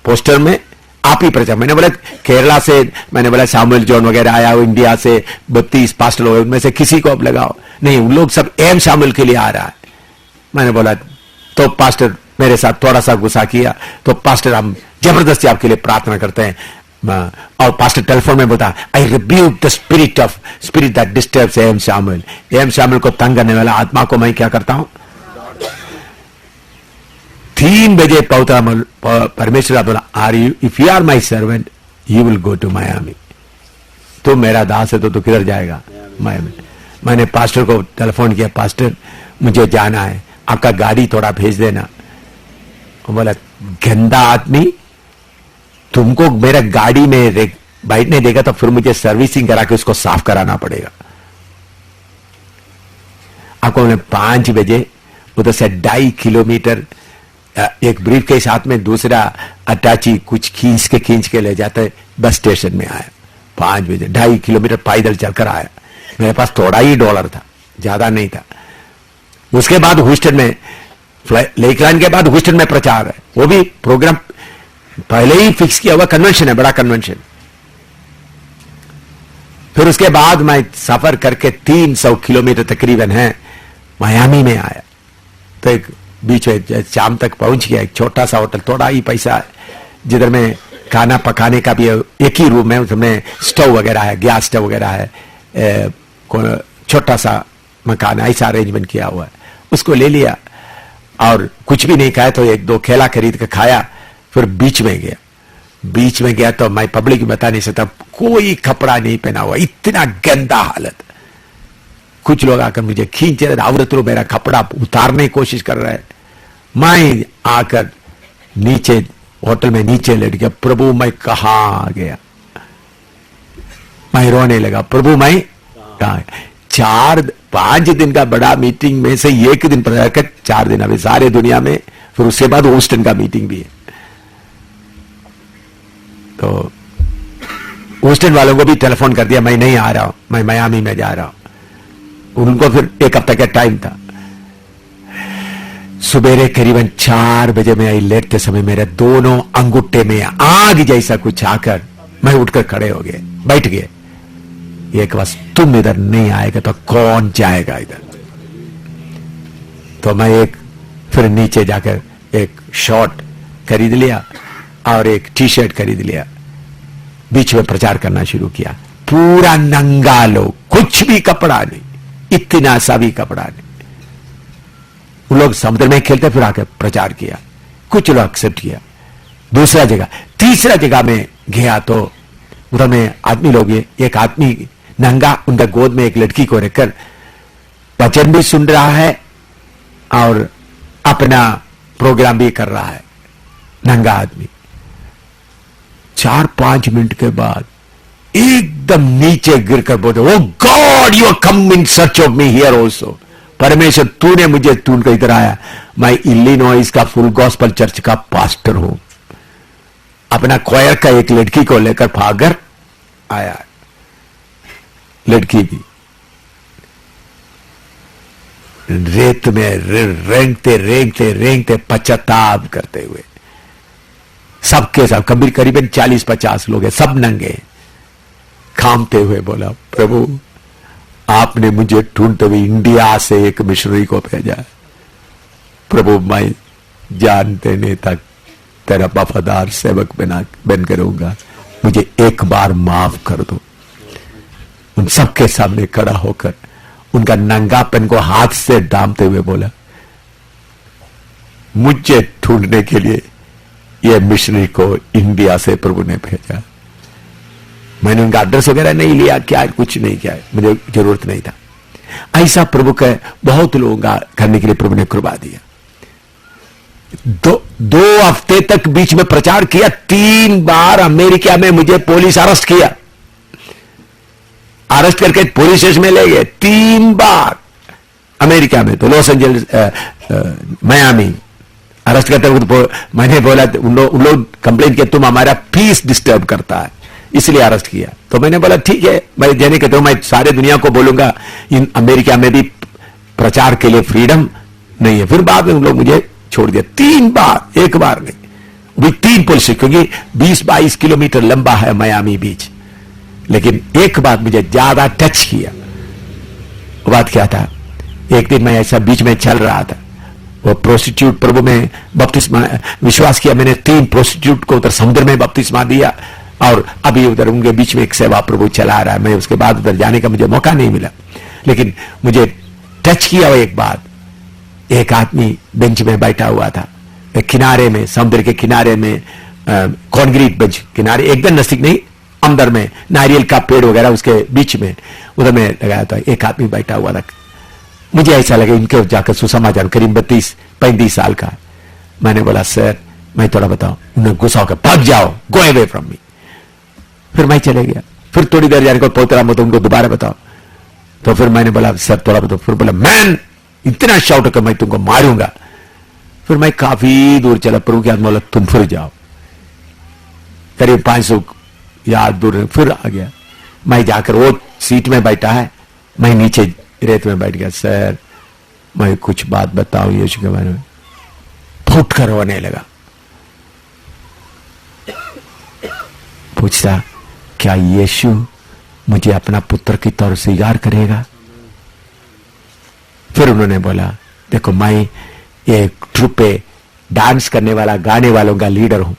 पोस्टर में, आप ही प्रचार। मैंने बोला केरला से, मैंने बोला सामुएल जॉन वगैरह आया हो, इंडिया से 32 पास्टर लोग, उनमें से किसी को अब लगाओ। नहीं, उन लोग सब एम शामिल के लिए आ रहा है। मैंने बोला, तो पास्टर मेरे साथ थोड़ा सा गुस्सा किया। तो पास्टर हम जबरदस्ती आपके लिए प्रार्थना करते हैं, और पास्टर टेलीफोन में बता, I rebuke the spirit that disturbs M Shamil, M Shamil को तंग करने वाला आत्मा को मैं क्या करता हूं। 3 बजे परमेश्वर बोला, are you, if you are my servant you will go to Miami, तो मेरा दास है तो किधर जाएगा, मायामी। मैंने पास्टर को टेलीफोन किया, पास्टर मुझे जाना है, आपका गाड़ी थोड़ा भेज देना। वो बोला, गंदा आदमी, तुमको मेरा गाड़ी में बैठने देगा तो फिर मुझे सर्विसिंग करा के उसको साफ कराना पड़ेगा। आपको मैंने 5 बजे उधर से 2.5 किलोमीटर एक ब्रीफ के साथ में दूसरा अटैची कुछ खींच के ले जाते बस स्टेशन में आया। 5 बजे 2.5 किलोमीटर पैदल चलकर आया। मेरे पास थोड़ा ही डॉलर था, ज्यादा नहीं था। उसके बाद ह्यूस्टन में लेकलैंड के बाद ह्यूस्टन में प्रचार है, वो भी प्रोग्राम पहले ही फिक्स किया हुआ कन्वेंशन है, बड़ा कन्वेंशन। फिर उसके बाद मैं सफर करके 300 किलोमीटर तकरीबन है मायामी में आया। तो एक बीच में शाम तक पहुंच गया, एक छोटा सा होटल, थोड़ा ही पैसा है, जिधर में खाना पकाने का भी एक ही रूम है, उसमें स्टोव वगैरह है, गैस स्टोव वगैरह है, छोटा सा मकान, ऐसा अरेंजमेंट किया हुआ है। उसको ले लिया और कुछ भी नहीं खाया तो 1-2 केला खरीद कर खाया। फिर बीच में गया तो मैं पब्लिक में बता नहीं सकता, कोई कपड़ा नहीं पहना हुआ, इतना गंदा हालत। कुछ लोग आकर मुझे खींच रहे, औरत लोग मेरा कपड़ा उतारने की कोशिश कर रहे हैं। मैं आकर नीचे होटल में नीचे लेट गया, प्रभु मैं कहां आ गया, मैं रोने लगा, प्रभु मैं कहां। 4-5 दिन का बड़ा मीटिंग में से एक दिन पर 4 दिन अभी सारे दुनिया में, फिर उसके बाद ह्यूस्टन का मीटिंग भी है। तो ह्यूस्टन वालों को भी टेलीफोन कर दिया, मैं नहीं आ रहा हूं, मैं मियामी में जा रहा हूं। उनको फिर 1 हफ्ते का टाइम था। सुबेरे करीबन 4 बजे में आई, लेटते समय मेरे दोनों अंगूठे में आग जैसा कुछ आकर मैं उठकर खड़े हो गए, बैठ गए। एक बस तुम इधर नहीं आएगा तो कौन जाएगा इधर। तो मैं फिर नीचे जाकर एक शॉर्ट खरीद लिया और एक टी-शर्ट खरीद लिया, बीच में प्रचार करना शुरू किया। पूरा नंगा लोग, कुछ भी कपड़ा नहीं, इतना सा भी कपड़ा नहीं। वो लोग समुद्र में खेलते, फिर आकर प्रचार किया, कुछ लोग एक्सेप्ट किया। दूसरा जगह, तीसरा जगह में गया तो उधर में आदमी लोग, एक आदमी नंगा, उनका गोद में एक लड़की को रखकर वचन भी सुन रहा है और अपना प्रोग्राम भी कर रहा है, नंगा आदमी। 4-5 मिनट के बाद एकदम नीचे गिरकर बोले, oh god you are come in search of me here also. परमेश्वर तूने मुझे ढूंढकर इधर आया, मैं इलिनॉइस का फुल गॉस्पल चर्च का पास्टर हूं। अपना क्वायर का एक लड़की को लेकर भागकर आया, लड़की भी रेत में रेंगते पश्चाताप करते हुए, सबके सब करीबन 40-50 लोग हैं, सब नंगे, खामते हुए बोला, प्रभु आपने मुझे ढूंढते हुए इंडिया से एक मिशनरी को भेजा। प्रभु मैं जान देने तक तेरा वफादार सेवक बन करूंगा, मुझे एक बार माफ कर दो। उन सबके सामने खड़ा होकर उनका नंगापन को हाथ से दामते हुए बोला, मुझे ढूंढने के लिए यह मिशनरी को इंडिया से प्रभु ने भेजा। मैंने उनका एड्रेस वगैरह नहीं लिया, क्या कुछ नहीं किया, मुझे जरूरत नहीं था। ऐसा प्रभु के बहुत लोगों का करने के लिए प्रभु ने कृपा दिया। 2 हफ्ते तक बीच में प्रचार किया। 3 बार अमेरिका में मुझे पुलिस अरेस्ट किया, अरेस्ट करके पुलिस स्टेशन में ले गए 3 बार अमेरिका में। तो लॉस एंजल्स, मियामी अरेस्ट करते वक्त मैंने बोला, उन लोग कंप्लेन किया तुम हमारा पीस डिस्टर्ब करता है, इसलिए अरेस्ट किया। तो मैंने बोला ठीक है, मैं देने के तो मैं सारे दुनिया को बोलूंगा इन अमेरिका में भी प्रचार के लिए फ्रीडम नहीं है। फिर बाद में उन लोग मुझे छोड़ दिया 3 बार, एक बार नहीं, भी 3 पुलिस, क्योंकि 20-22 किलोमीटर लंबा है मियामी बीच। लेकिन एक बात मुझे ज्यादा टच किया, वो बात क्या था, एक दिन मैं ऐसा बीच में चल रहा था, वो प्रोस्टिट्यूट, प्रभु में बपतिस्मा विश्वास किया मैंने, 3 प्रोस्टिट्यूट को उधर समुद्र में बपतिस्मा दिया। और अभी उधर उनके बीच में एक सेवा प्रभु चला रहा है, मैं उसके बाद उधर जाने का मुझे मौका नहीं मिला, लेकिन मुझे टच किया एक बात। एक आदमी बेंच में बैठा हुआ था, किनारे में, समुद्र के किनारे में, कॉन्क्रीट बेंच किनारे, एकदम नजदीक नहीं, अंदर में नारियल का पेड़ वगैरह उसके बीच में, उधर में लगाया था। एक आदमी बैठा हुआ था, मुझे ऐसा लगा इनके जाकर सुसमाचार, करीब 32-35 साल का। मैंने बोला सर मैं थोड़ा बताऊं। उन्होंने गुस्सा होकर भाग जाओ, गो अवे फ्रॉम मी। फिर मैं चले गया। फिर थोड़ी देर जाने को पोतरा मत उनको दोबारा बताओ। तो फिर मैंने बोला सर थोड़ा बताओ। फिर बोला मैन इतना शाउट कर मैं तुमको मारूंगा। फिर मैं काफी दूर चला, प्रभु के हाथ में बोला तुम फिर जाओ। करीब 500 यार्ड दूर फिर आ गया। मैं जाकर वो सीट में बैठा है, मैं नीचे रेत में बैठ गया। सर मैं कुछ बात बताऊं यीशु के बारे में। फुट कर रोने लगा। पूछता क्या यीशु मुझे अपना पुत्र की तौर स्वीकार करेगा? फिर उन्होंने बोला देखो मैं ये ट्रुप पे डांस करने वाला, गाने वालों का लीडर हूं।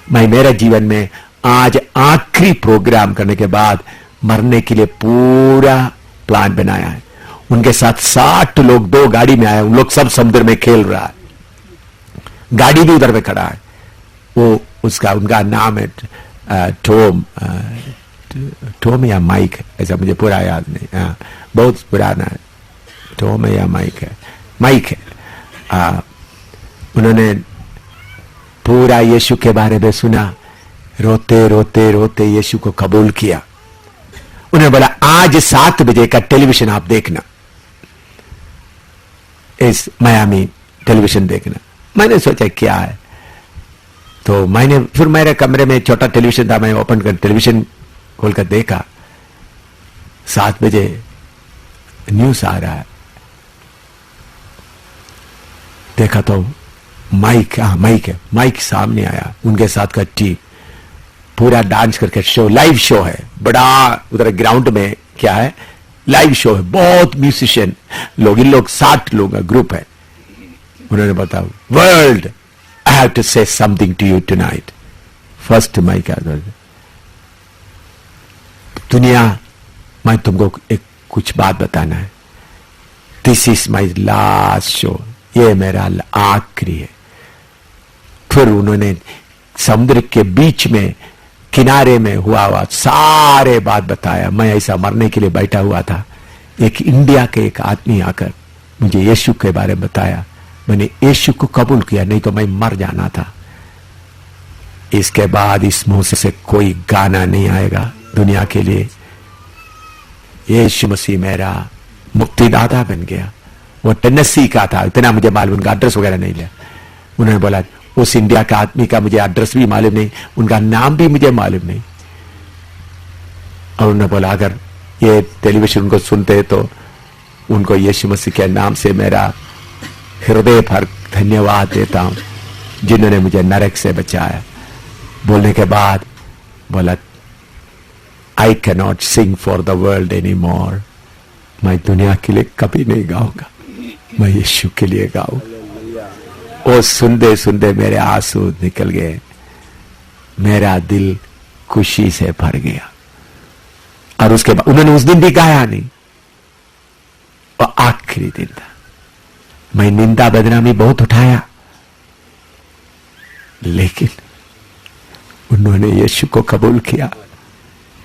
मैं मेरे जीवन में आज आखिरी प्रोग्राम करने के बाद मरने के लिए पूरा प्लान बनाया है। उनके साथ 60 लोग 2 गाड़ी में आए, उन लोग सब समुद्र में खेल रहा है, गाड़ी भी उधर में खड़ा है। वो उनका नाम है टॉम या माइक, ऐसा मुझे पूरा याद नहीं। बहुत पुराना है, टॉम या माइक है, माइक है। उन्होंने पूरा यीशु के बारे में सुना, रोते रोते रोते यीशु को कबूल किया। उन्होंने बोला आज 7 बजे का टेलीविजन आप देखना, इस मियामी टेलीविजन देखना। मैंने सोचा क्या है, तो मैंने फिर मेरे कमरे में छोटा टेलीविजन था, मैं ओपन कर टेलीविजन खोलकर देखा। 7 बजे न्यूज आ रहा है। देखा तो माइक है, माइक सामने आया, उनके साथ का टीम पूरा डांस करके शो, लाइव शो है बड़ा। उधर ग्राउंड में क्या है, लाइव शो है, बहुत म्यूजिशियन लोग, इन लोग 60 लोग का ग्रुप है। उन्होंने बताया world I have to say something to you tonight. First mike आ, दुनिया मैं तुमको एक कुछ बात बताना है। This is my last show, ये मेरा आखिरी है। फिर उन्होंने समुद्र के बीच में किनारे में हुआ सारे बात बताया। मैं ऐसा मरने के लिए बैठा हुआ था, एक इंडिया के एक आदमी आकर मुझे यीशु के बारे में बताया। मैंने यीशु को कबूल किया, नहीं तो मैं मर जाना था। इसके बाद इस मुंह से कोई गाना नहीं आएगा दुनिया के लिए। यीशु मसीह मेरा मुक्तिदाता बन गया। वो टेनेसी का था, इतना मुझे मालूम, उनका एड्रेस वगैरह नहीं लिया। उन्होंने बोला उस इंडिया का आदमी का मुझे एड्रेस भी मालूम नहीं, उनका नाम भी मुझे मालूम नहीं। और उन्होंने बोला अगर ये टेलीविजन को सुनते तो उनको यीशु मसीह के नाम से मेरा हृदय भर धन्यवाद देता हूं, जिन्होंने मुझे नरक से बचाया। बोलने के बाद बोला I can not sing for the world any more. मैं दुनिया के लिए कभी नहीं गाऊंगा, मैं यीशु के लिए गाऊं। और सुनते सुनते मेरे आंसू निकल गए, मेरा दिल खुशी से भर गया। और उसके बाद उन्होंने उस दिन भी गाया नहीं, और आखिरी दिन था। मैं निंदा बदनामी बहुत उठाया, लेकिन उन्होंने यीशु को कबूल किया।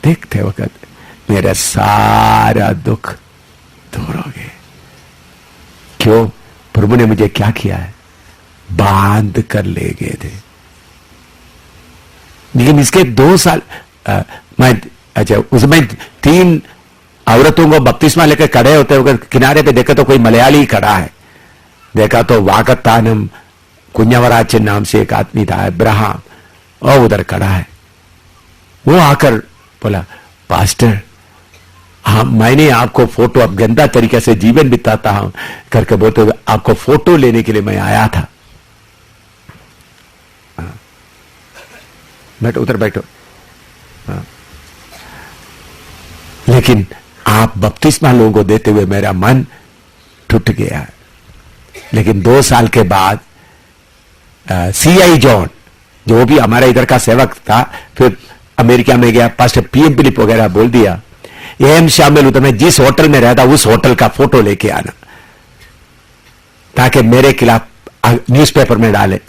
देखते वक्त मेरा सारा दुख दूर हो गया। क्यों? प्रभु ने मुझे क्या किया है, बांध कर ले गए थे। लेकिन इसके 2 साल मैं अच्छा उसमें 3 औरतों को बपतिस्मा लेकर खड़े होते हुए किनारे पे देखा तो कोई मलयाली खड़ा है। देखा तो वाकतानम कुंजवराचन नाम से एक आदमी था, अब्राहम, और उधर खड़ा है। वो आकर बोला पास्टर मैंने आपको फोटो, अब गंदा तरीके से जीवन बिताता हूं करके बोलते हुए आपको फोटो लेने के लिए मैं आया था। बैठो, उधर बैठो। लेकिन आप बपतिस्मा लोगों को देते हुए मेरा मन टूट गया है। लेकिन 2 साल के बाद CI जॉन, जो भी हमारे इधर का सेवक था, फिर अमेरिका में गया, पास्टर पीएम फिलिप वगैरह बोल दिया एम शामिल उतर में जिस होटल में रहता उस होटल का फोटो लेके आना, ताकि मेरे खिलाफ न्यूज़पेपर में डाले,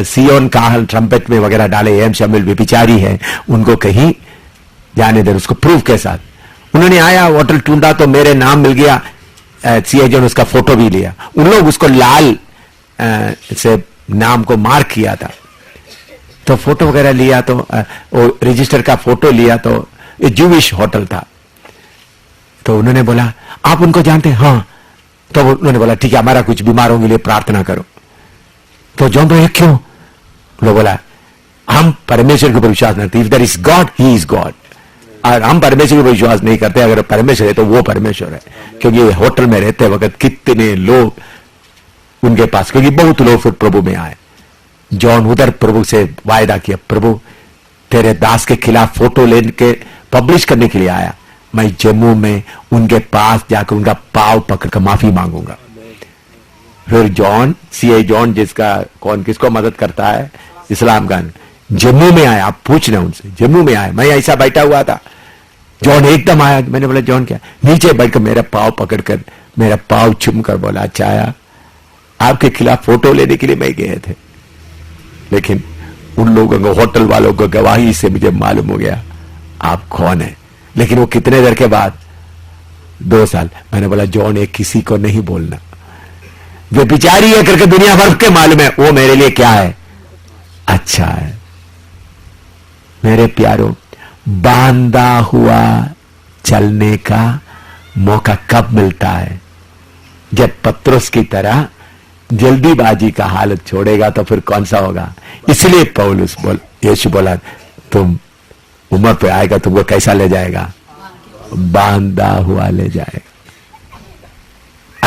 सियोन काहल ट्रम्पेट में वगैरह डाले एम शामिल व्यभिचारी है, उनको कहीं जाने दे, उसको प्रूफ के साथ। उन्होंने आया, होटल ढूंढा तो मेरे नाम मिल गया, सीएजन उसका फोटो भी लिया। उन लोग उसको लाल से नाम को मार्क किया था, तो फोटो वगैरह लिया, तो रजिस्टर का फोटो लिया, तो ये जूविश होटल था। तो उन्होंने बोला आप उनको जानते हैं? हाँ। तो उन्होंने बोला ठीक है, हमारा कुछ बीमारों के लिए प्रार्थना करो। तो जॉन भाई क्यों? उन्होंने बोला हम परमेश्वर के ऊपर विश्वास नहीं करते, if there is God he is God, और हम परमेश्वर पर विश्वास नहीं करते, अगर परमेश्वर है तो वो परमेश्वर है। क्योंकि होटल में रहते वक्त कितने लोग उनके पास, क्योंकि बहुत लोग फिर प्रभु में आए। जॉन उधर प्रभु से वायदा किया, प्रभु तेरे दास के खिलाफ फोटो लेके पब्लिश करने के लिए आया, मैं जम्मू में उनके पास जाकर उनका पाव पकड़कर माफी मांगूंगा। फिर जॉन, सीए जॉन, जिसका कौन किसको मदद करता है, इस्लाम का, जम्मू में आया। आप पूछ रहे उनसे, जम्मू में आया, मैं ऐसा बैठा हुआ था, जॉन एकदम आया। मैंने बोला जॉन क्या? नीचे बैठकर मेरा पाव पकड़कर मेरा पाव चूम कर बोला अच्छा आया, आपके खिलाफ फोटो लेने के लिए मैं गए थे, लेकिन उन लोगों को, होटल वालों को गवाही से मुझे मालूम हो गया आप कौन है। लेकिन वो कितने देर के बाद? 2 साल। मैंने बोला जॉन एक किसी को नहीं बोलना, वे बिचारी है करके दुनिया भर के मालूम है, वो मेरे लिए क्या है? अच्छा है। मेरे प्यारों, बांधा हुआ चलने का मौका कब मिलता है? जब पत्रुस की तरह जल्दीबाजी का हालत छोड़ेगा तो फिर कौन सा होगा? इसलिए पौलुस यीशु बोला तुम उम्र पे आएगा तुमको कैसा ले जाएगा? बांधा हुआ ले जाएगा।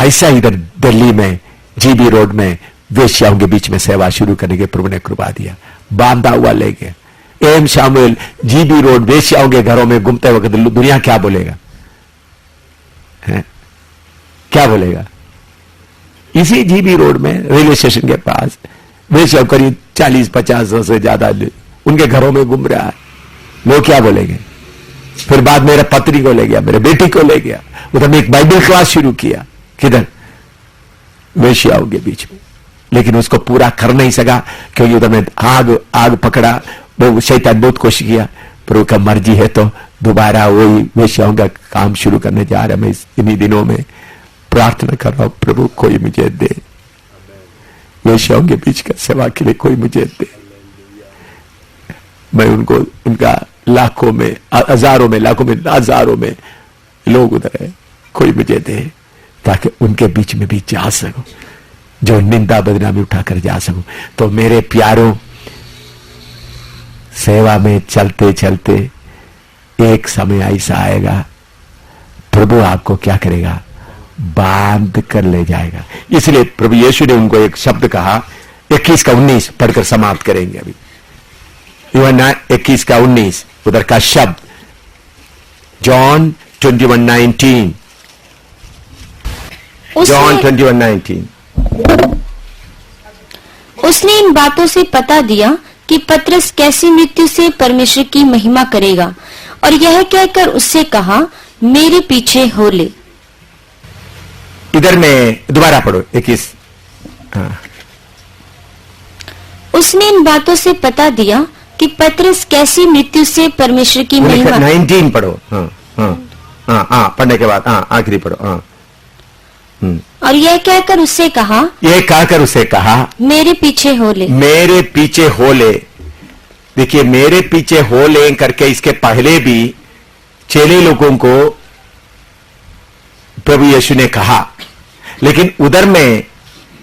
ऐसा इधर दिल्ली में जीबी रोड में वेश्याओं के बीच में सेवा शुरू करने के प्रभु ने कृपा दिया, बांधा हुआ ले गया। एम शामिल जीबी रोड वेश्याओं के घरों में घूमते वक्त दुनिया क्या बोलेगा? है? क्या बोलेगा? इसी जीबी रोड में रेलवे स्टेशन के पास वेश्याओं करीब 40-50 से ज्यादा उनके घरों में घूम रहा है, लोग क्या बोलेंगे? फिर बाद मेरे पत्नी को ले गया, मेरे बेटी को ले गया, उधर में एक बाइबल क्लास शुरू किया, किधर? वेश्याओं के बीच में। लेकिन उसको पूरा कर नहीं सका, क्योंकि उधर में आग पकड़ा, वो शैतान बहुत कोशिश किया। प्रभु का मर्जी है तो दोबारा वही वेश्याओं का काम शुरू करने जा रहा है। मैं इन्हीं दिनों में प्रार्थना कर रहा हूं, प्रभु कोई मुझे दे, वेश्याओं के बीच का सेवा के लिए कोई मुझे दे। मैं उनको, उनका लाखों में, हजारों में, लाखों में, हजारों में लोग उधर है, कोई मुझे दे, ताकि उनके बीच में भी जा सकूं, जो निंदा बदनामी उठाकर जा सकूं। तो मेरे प्यारों, सेवा में चलते चलते एक समय ऐसा आएगा, प्रभु आपको क्या करेगा? बांध कर ले जाएगा। इसलिए प्रभु यीशु ने उनको एक शब्द कहा, 21 का 19 पढ़कर समाप्त करेंगे अभी। यूहन्ना 21 का 19 उधर का शब्द, जॉन 21:19, जॉन 21:19। उसने इन बातों से पता दिया कि पतरस कैसी मृत्यु से परमेश्वर की महिमा करेगा, और यह कहकर उससे कहा मेरे पीछे हो ले। इधर में दोबारा पढ़ो 21। हाँ। उसने इन बातों से पता दिया कि पतरस कैसी मृत्यु से परमेश्वर की महिमा। 19 पढ़ो। हाँ हाँ हाँ हाँ, पढ़ने के बाद हाँ आखिरी पढ़ो। हाँ। और यह कहकर उससे कहा, ये कहकर उसे कहा मेरे पीछे हो ले, मेरे पीछे हो ले। देखिए, मेरे पीछे हो ले करके इसके पहले भी चेले लोगों को प्रभु यीशु ने कहा, लेकिन उधर में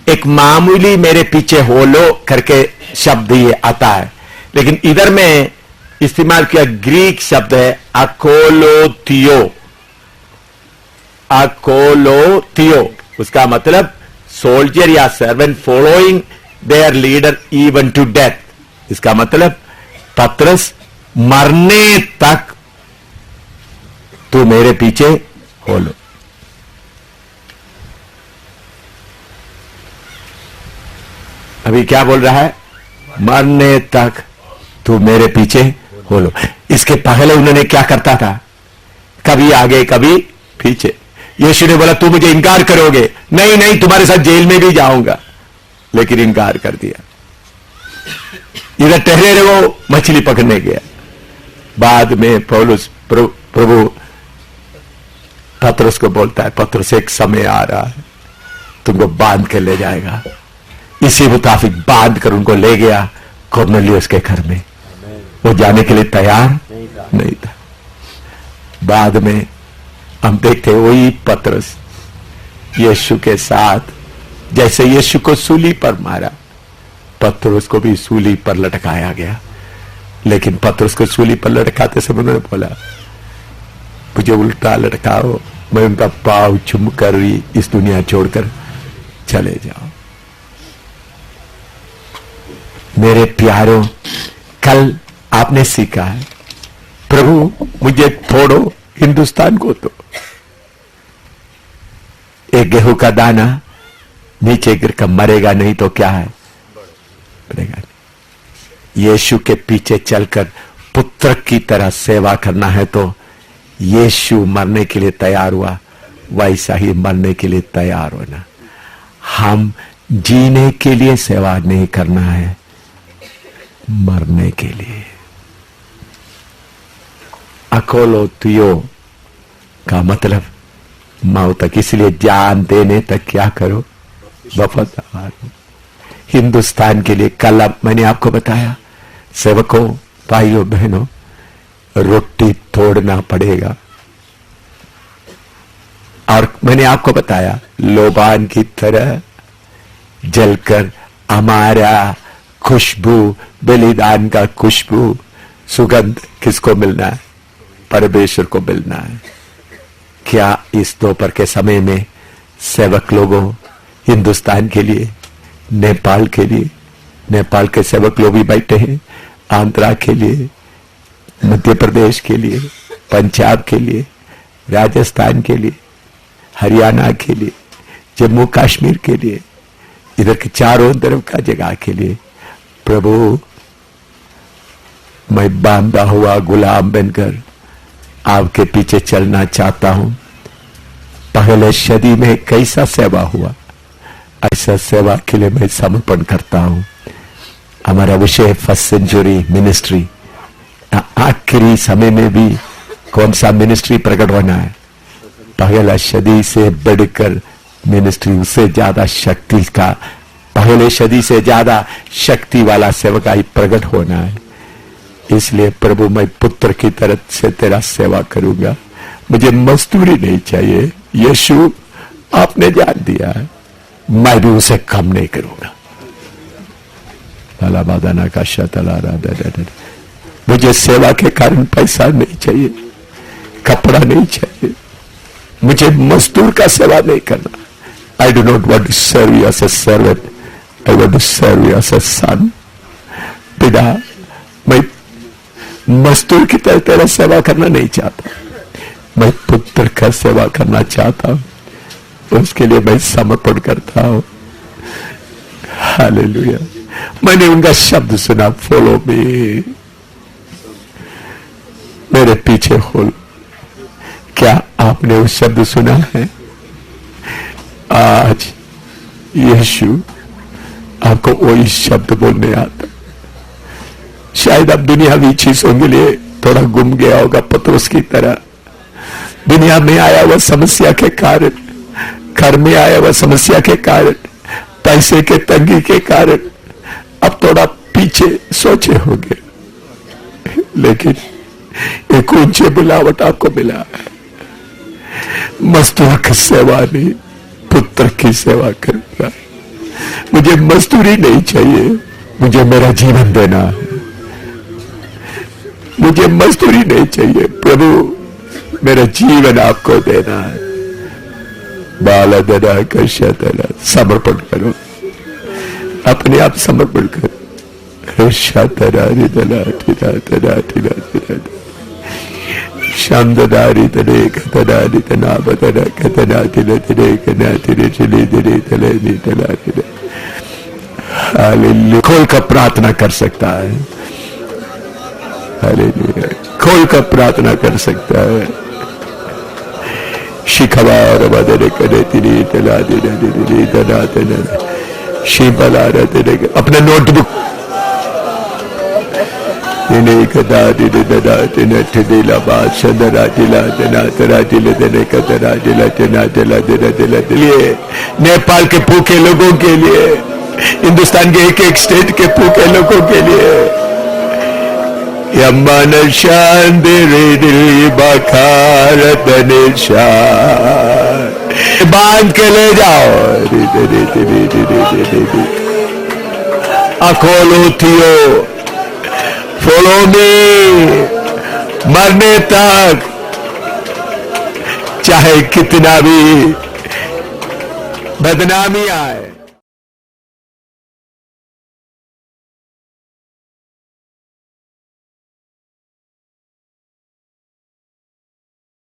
एक मामूली मेरे पीछे हो लो करके शब्द ये आता है, लेकिन इधर में इस्तेमाल किया ग्रीक शब्द है अकोलोथियो। अकोलोथियो, उसका मतलब सोल्जर या servant following their leader even to death. इसका मतलब पतरस मरने तक तू मेरे पीछे हो लो। अभी क्या बोल रहा है? मरने तक तू मेरे पीछे बोलो, इसके पहले उन्होंने क्या करता था? कभी आगे कभी पीछे। यीशु ने बोला तू मुझे इनकार करोगे? नहीं नहीं, तुम्हारे साथ जेल में भी जाऊंगा, लेकिन इनकार कर दिया। इधर ठहरे रहे, वो मछली पकड़ने गया। बाद में पौलुस प्रभु पतरस को बोलता है, पतरस एक समय आ रहा है तुमको बांध के ले जाएगा। इसी मुताबिक बांध कर उनको ले गया कुरनेलियुस के घर में। वो जाने के लिए तैयार नहीं था। बाद में हम देखते वही पतरस यीशु के साथ, जैसे यीशु को सूली पर मारा, पतरस को भी सूली पर लटकाया गया। लेकिन पतरस को सूली पर लटकाते समय उन्होंने बोला मुझे उल्टा लटकाओ, मैं उनका पांव चूम कर इस दुनिया छोड़कर चले जाओ। मेरे प्यारों, कल आपने सीखा है, प्रभु मुझे छोड़ो, हिंदुस्तान को तो। एक गेहूं का दाना नीचे गिरकर मरेगा नहीं तो क्या है? मरेगा नहीं। यीशु के पीछे चलकर पुत्र की तरह सेवा करना है तो यीशु मरने के लिए तैयार हुआ, वैसा ही मरने के लिए तैयार होना। हम जीने के लिए सेवा नहीं करना है, मरने के लिए। अकोलो तुयो का मतलब मौत तक, इसलिए जान देने तक क्या करो? वफादार। हिंदुस्तान के लिए कल मैंने आपको बताया, सेवकों, भाइयों बहनों, रोटी तोड़ना पड़ेगा। और मैंने आपको बताया लोबान की तरह जलकर हमारा खुशबू, बलिदान का खुशबू, सुगंध किसको मिलना है? परमेश्वर को मिलना है। क्या इस दोपहर के समय में सेवक लोगों, हिंदुस्तान के लिए, नेपाल के लिए, नेपाल के सेवक लोग भी बैठे हैं, आंध्रा के लिए, मध्य प्रदेश के लिए, पंजाब के लिए, राजस्थान के लिए, हरियाणा के लिए, जम्मू कश्मीर के लिए, इधर के चारों तरफ का जगह के लिए, प्रभु मैं बांधा हुआ गुलाम बनकर आपके पीछे चलना चाहता हूं। पहले सदी में कैसा सेवा हुआ, ऐसा सेवा के लिए मैं समर्पण करता हूं। हमारा विषय फर्स्ट सेंचुरी मिनिस्ट्री, आखिरी समय में भी कौन सा मिनिस्ट्री प्रकट होना है? पहला सदी से बढ़कर मिनिस्ट्री, उससे ज्यादा शक्ति का, पहले सदी से ज्यादा शक्ति वाला सेवकाई प्रकट होना है। इसलिए प्रभु मैं पुत्र की तरफ से तेरा सेवा करूंगा, मुझे मजदूरी नहीं चाहिए। यीशु आपने जान दिया है, मैं भी उसे कम नहीं करूंगा। मुझे सेवा के कारण पैसा नहीं चाहिए, कपड़ा नहीं चाहिए, मुझे मजदूर का सेवा नहीं करना। I do not want to serve you as a servant, I want to serve you as a son. पिता, मैं मजदूर की तरह तेरा सेवा करना नहीं चाहता, मैं पुत्र का सेवा करना चाहता हूं। उसके लिए मैं समर्पण करता हूं। हालेलुया। मैंने उनका शब्द सुना, फॉलो मी, मेरे पीछे हो। क्या आपने वो शब्द सुना है? आज यीशु आपको वही शब्द बोलने आता। शायद आप दुनियावी चीजों के लिए थोड़ा गुम गया होगा, पतरस की तरह। दुनिया में आया हुआ समस्या के कारण, घर में आया हुआ समस्या के कारण, पैसे के तंगी के कारण अब थोड़ा पीछे सोचे होंगे। लेकिन एक ऊंचे बुलावट आपको मिला है, मजदूर की सेवा नहीं, पुत्र की सेवा करूंगा। मुझे मजदूरी नहीं चाहिए, मुझे मेरा जीवन देना है। मुझे मजदूरी नहीं चाहिए प्रभु, मेरा जीवन आपको देना है। बाला ददा कशा दला, समर्पण करो, अपने आप समर्पण करो। शातरारी दला तिरा तिरा तिरा तिरा शामदारी तले कतनारी तना बतना कतना तिले तिले कना तिले तिले तिले तले नी तला तिले। हालेलुया। खोल कर प्रार्थना कर सकता है। हालेलुया। खोल कर प्रार्थना कर सकता है। शिखवार बदले करे तिरी तला दिने दिने तना तना शिपला रहते अपना नोटबुक दिने कदा दिने ददा दिने ठिला बात शंदरा जिला तना तरा जिले दिने कतरा जिला तना जिला दिने दिला दिले नेपाल के भूखे लोगों के लिए, हिंदुस्तान के एक एक स्टेट के भूखे लोगों के लिए यमन शान दिल बखारत निशान बांध के ले जाओ। अकोलो थियो फॉलो मी, मरने तक चाहे कितना भी बदनामी आए।